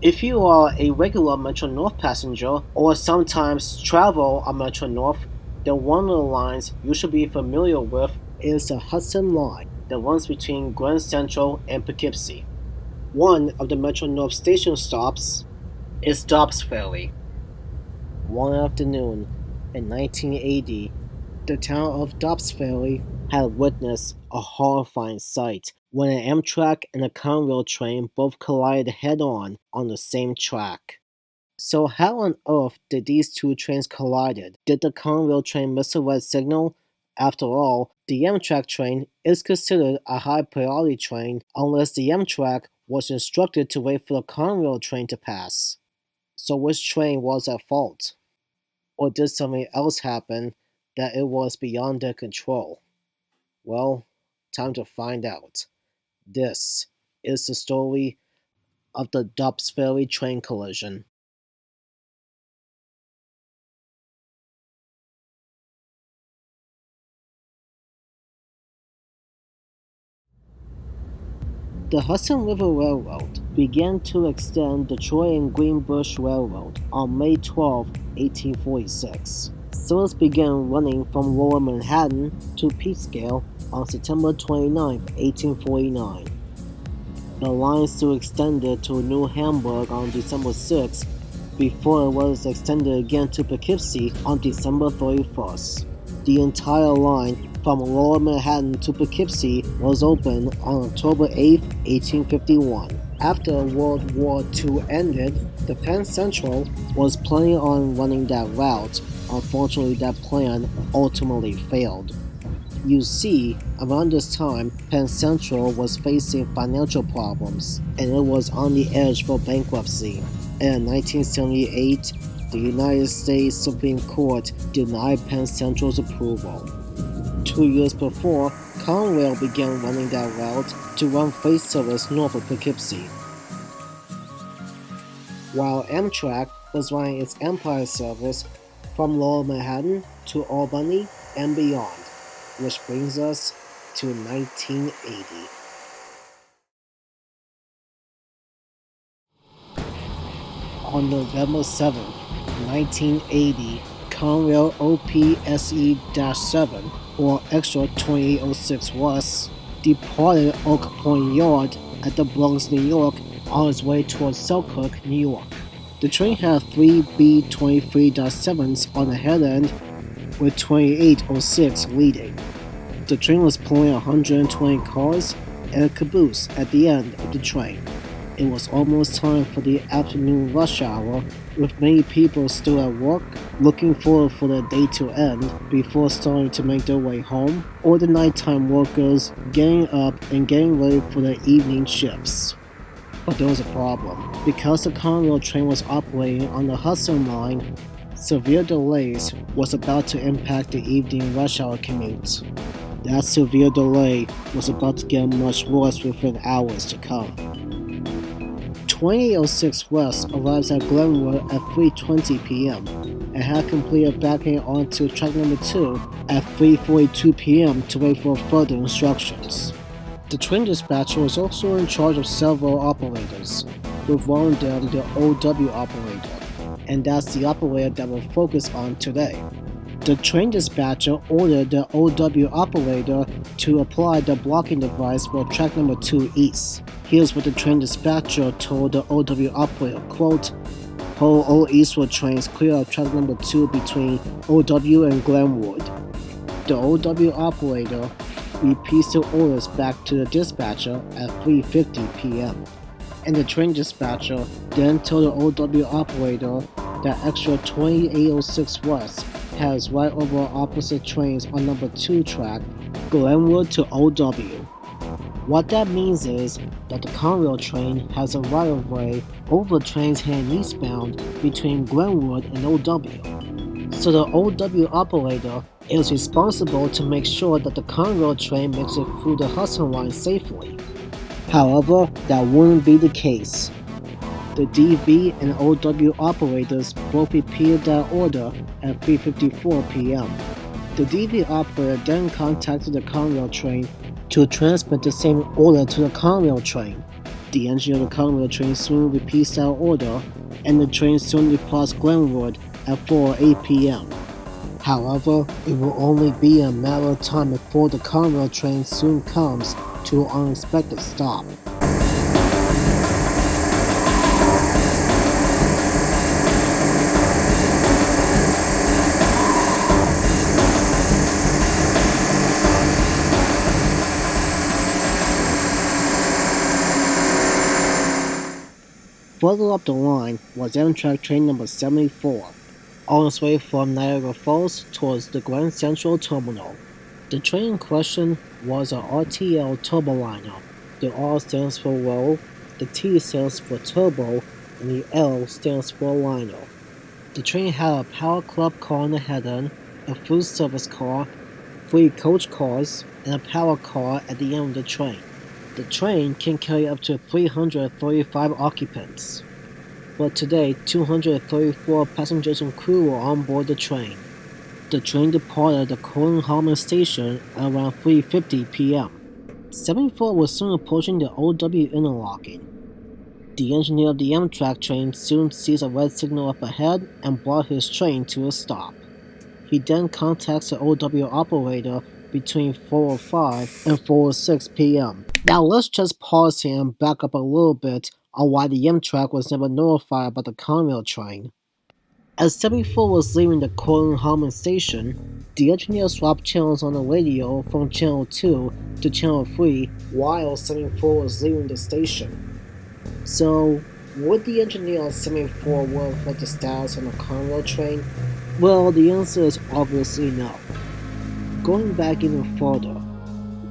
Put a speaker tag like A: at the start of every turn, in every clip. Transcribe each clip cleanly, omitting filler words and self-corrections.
A: If you are a regular Metro North passenger or sometimes travel on Metro North, then one of the lines you should be familiar with is the Hudson Line that runs between Grand Central and Poughkeepsie. One of the Metro North station stops is Dobbs Ferry. One afternoon in 1980, the town of Dobbs Ferry had witnessed a horrifying sight when an Amtrak and a Conrail train both collided head-on the same track. So how on earth did these two trains collide? Did the Conrail train miss a red signal? After all, the Amtrak train is considered a high priority train unless the Amtrak was instructed to wait for the Conrail train to pass. So which train was at fault? Or did something else happen that it was beyond their control? Well, time to find out. This is the story of the Dobbs Ferry train collision. The Hudson River Railroad began to extend the Troy and Greenbush Railroad on May 12, 1846. Service began running from Lower Manhattan to Peekskill on September 29, 1849. The line still extended to New Hamburg on December 6 before it was extended again to Poughkeepsie on December 31st. The entire line from Lower Manhattan to Poughkeepsie was opened on October 8, 1851. After World War II ended, the Penn Central was planning on running that route. Unfortunately, that plan ultimately failed. You see, around this time, Penn Central was facing financial problems, and it was on the edge for bankruptcy. And in 1978, the United States Supreme Court denied Penn Central's approval. 2 years before, Conrail began running that route to run freight service north of Poughkeepsie, while Amtrak was running its Empire service from Lower Manhattan to Albany and beyond, which brings us to 1980. On November 7, 1980, Conrail OPSE-7, or Extra 2806 West, departed Oak Point Yard at the Bronx, New York, on its way towards Selkirk, New York. The train had 3 B-23.7s on the head end, with 2806 leading. The train was pulling 120 cars and a caboose at the end of the train. It was almost time for the afternoon rush hour, with many people still at work, looking forward for the day to end before starting to make their way home, or the nighttime workers getting up and getting ready for their evening shifts. But there was a problem. Because the Conrail train was operating on the Hudson Line, severe delays was about to impact the evening rush hour commutes. That severe delay was about to get much worse within hours to come. 2806 West arrives at Glenwood at 3:20 p.m. and had completed backing onto track number 2 at 3:42 p.m. to wait for further instructions. The train dispatcher was also in charge of several operators, with one of them the OW operator, and that's the operator that we'll focus on today. The train dispatcher ordered the OW operator to apply the blocking device for track number 2 east. Here's what the train dispatcher told the OW operator, quote, "Hold all eastward trains clear of track number 2 between OW and Glenwood." The OW operator repeats the orders back to the dispatcher at 3:50 p.m. And the train dispatcher then told the OW operator that Extra 2806 West has right over opposite trains on number 2 track, Glenwood to OW. What that means is that the Conrail train has a right-of-way over trains heading eastbound between Glenwood and OW. So the OW operator is responsible to make sure that the Conrail train makes it through the Hudson Line safely. However, that wouldn't be the case. The DV and OW operators both repeated that order at 3:54 p.m. The DV operator then contacted the Conrail train to transmit the same order to the Conrail train. The engineer of the Conrail train soon repeats that order, and the train soon departs Glenwood at 4:08 p.m. However, it will only be a matter of time before the Conrail train soon comes to an unexpected stop. Further up the line was Amtrak train number 74, on its way from Niagara Falls towards the Grand Central Terminal. The train in question was a RTL turboliner. The R stands for roll, the T stands for turbo, and the L stands for liner. The train had a power club car in the head end, a full service car, 3 coach cars, and a power car at the end of the train. The train can carry up to 335 occupants, but today 234 passengers and crew were on board the train. The train departed the Colenhamen station at around 3:50 p.m. 74 was soon approaching the OW interlocking. The engineer of the Amtrak train soon sees a red signal up ahead and brought his train to a stop. He then contacts the OW operator between 4:05 and 4:06 p.m. Now let's just pause here and back up a little bit on why the Amtrak was never notified about the Conrail train. As 74 was leaving the Colenhamen station, the engineer swapped channels on the radio from channel 2 to channel 3 while 74 was leaving the station. So, would the engineer on 74 would have heard the status on the Conrail train? Well, the answer is obviously no. Going back even further,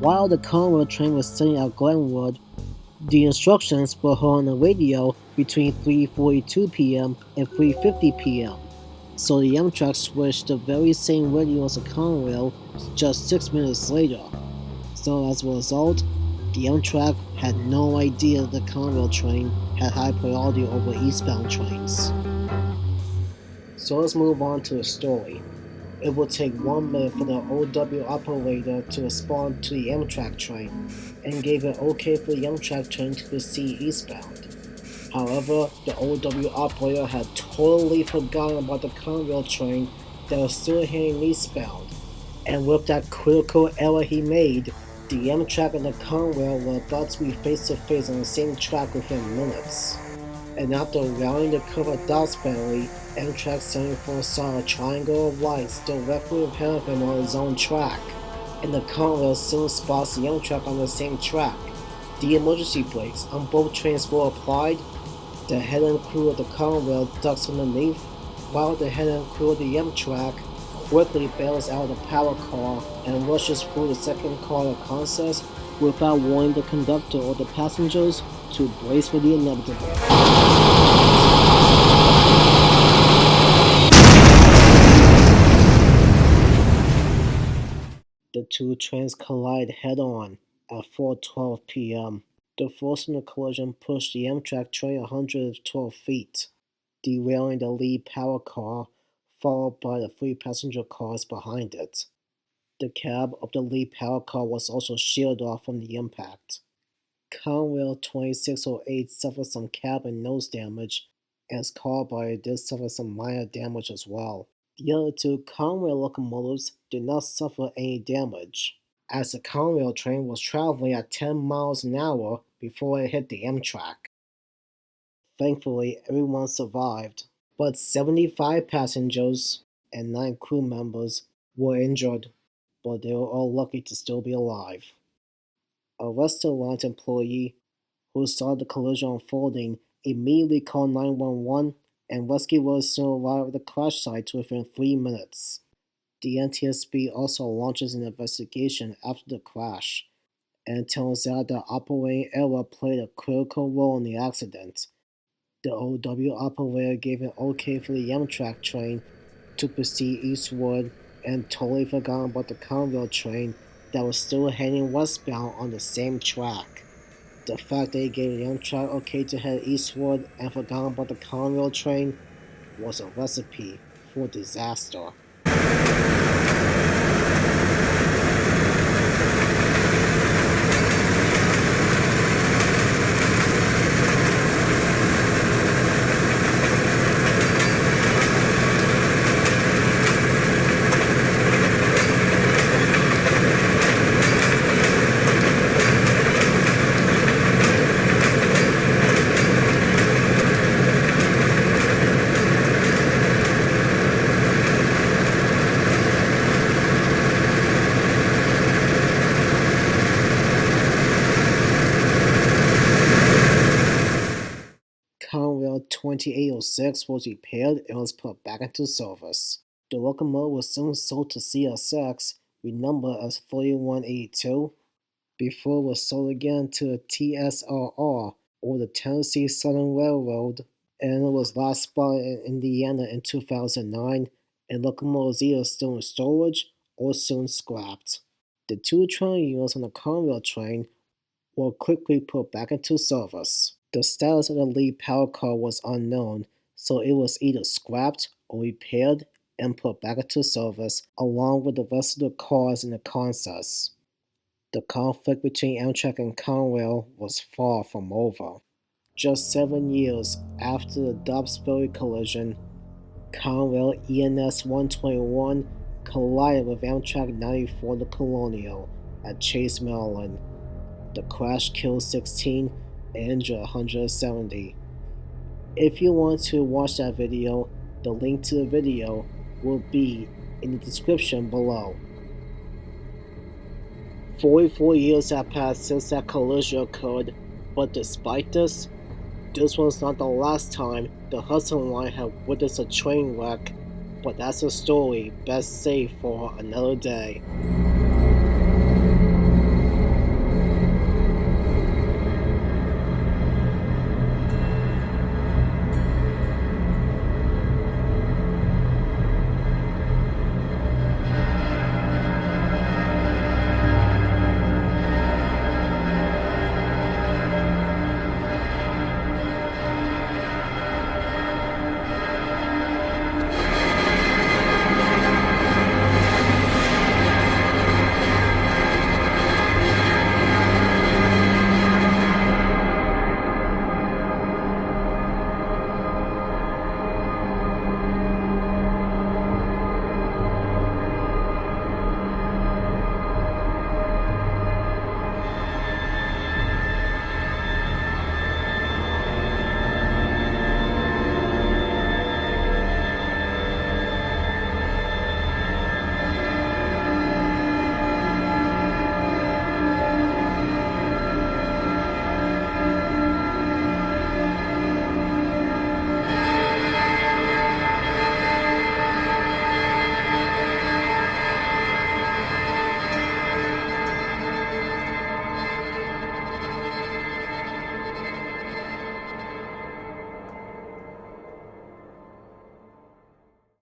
A: while the Conrail train was sitting at Glenwood, the instructions were heard on the radio between 3:42 p.m. and 3:50 p.m. So the Amtrak switched the very same radio as the Conrail just 6 minutes later. So as a result, the Amtrak had no idea the Conrail train had high priority over eastbound trains. So let's move on to the story. It will take 1 minute for the OW operator to respond to the Amtrak train and gave it okay for the Amtrak train to proceed eastbound. However, the OW operator had totally forgotten about the Conrail train that was still heading eastbound, and with that critical error he made, the Amtrak and the Conrail were about to be face to face on the same track within minutes. And after rounding the curve at Dobbs Ferry, Amtrak 74 saw a triangle of lights directly ahead of him on his own track, and the Conrail soon spots the Amtrak on the same track. The emergency brakes on both trains were applied. The head-end crew of the Conrail ducks underneath, while the head-end crew of the Amtrak quickly bails out of the power car and rushes through the second car of Kansas without warning the conductor or the passengers to brace for the inevitable. The two trains collide head-on at 4:12 p.m. The force from the collision pushed the Amtrak train 112 feet, derailing the lead power car, followed by the 3 passenger cars behind it. The cab of the lead power car was also shielded off from the impact. Conrail 2608 suffered some cab and nose damage, and its car body did suffer some minor damage as well. The other 2 Conrail locomotives did not suffer any damage, as the Conrail train was traveling at 10 miles an hour before it hit the Amtrak. Thankfully, everyone survived, but 75 passengers and 9 crew members were injured, but they were all lucky to still be alive. A restaurant employee who saw the collision unfolding immediately called 911, and rescuers soon arrived at the crash site within 3 minutes. The NTSB also launches an investigation after the crash, and it turns out that operating error played a critical role in the accident. The OW operator gave an okay for the Amtrak train to proceed eastward and totally forgot about the Conrail train that was still heading westbound on the same track. The fact that he gave the Amtrak okay to head eastward and forgot about the Conrail train was a recipe for disaster. 1906 was repaired and was put back into service. The locomotive was soon sold to CSX, renumbered as 3182, before it was sold again to the TSRR, or the Tennessee Southern Railroad, and it was last spotted in Indiana in 2009, and locomotive is either still in storage or soon scrapped. The two train units on the Conrail train were quickly put back into service. The status of the lead power car was unknown, so it was either scrapped or repaired and put back into service along with the rest of the cars in the concourse. The conflict between Amtrak and Conrail was far from over. Just 7 years after the Dobbs Ferry collision, Conrail ENS 121 collided with Amtrak 94 The Colonial at Chase, Maryland. The crash killed 16 and injured 170. If you want to watch that video, the link to the video will be in the description below. 44 years have passed since that collision occurred, but despite this was not the last time the Hudson Line had witnessed a train wreck, but that's a story best saved for another day.